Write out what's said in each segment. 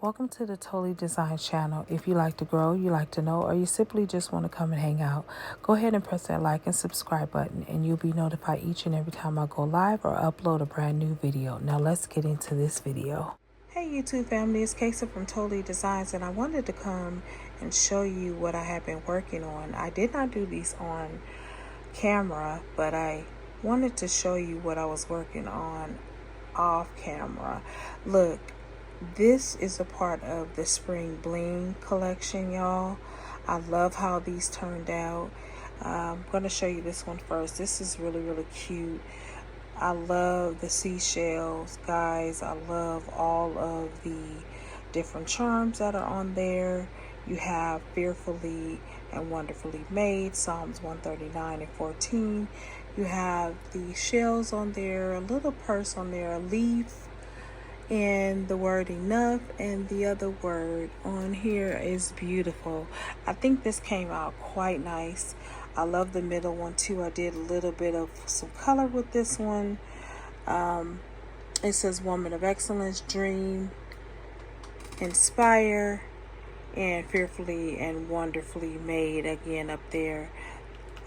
Welcome to the Totally Design channel. If you like to grow, you like to know, or you simply just want to come and hang out, go ahead and press that like and subscribe button and you'll be notified each and every time I go live or upload a brand new video. Now let's get into this video. Hey YouTube family, it's Casey from Totally Designs, and I wanted to come and show you what I have been working on. I did not do these on camera, but I wanted to show you what I was working on off camera. Look, this is a part of the spring bling collection, y'all. I love how these turned out. I'm going to show you this one first. This is really cute. I love the seashells, guys. I love all of the different charms that are on there. You have Fearfully and Wonderfully Made, Psalms 139:14. You have the shells on there, a little purse on there, a leaf, and the word enough, and the other word on here is beautiful. I think this came out quite nice. I love the middle one too. I did a little bit of some color with this one. It says Woman of Excellence, Dream, Inspire, and Fearfully and Wonderfully Made again up there.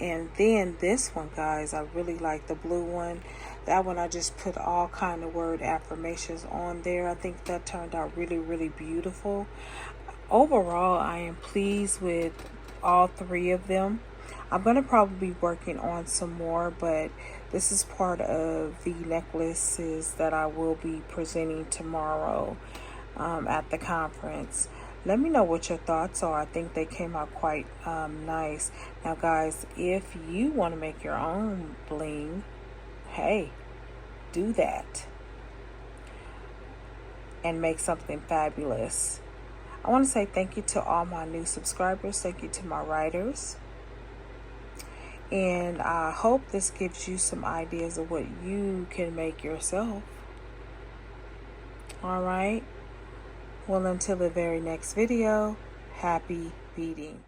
And then this one, guys, I really like the blue one. That one I just put all kind of word affirmations on there. I think that turned out really beautiful. Overall, I am pleased with all three of them. I'm going to probably be working on some more, but this is part of the necklaces that I will be presenting tomorrow at the conference. Let me know what your thoughts are. I think they came out quite nice. Now, guys, if you want to make your own bling, hey, do that and make something fabulous. I want to say thank you to all my new subscribers. Thank you to my writers. And I hope this gives you some ideas of what you can make yourself. All right. Well, until the very next video, happy beading.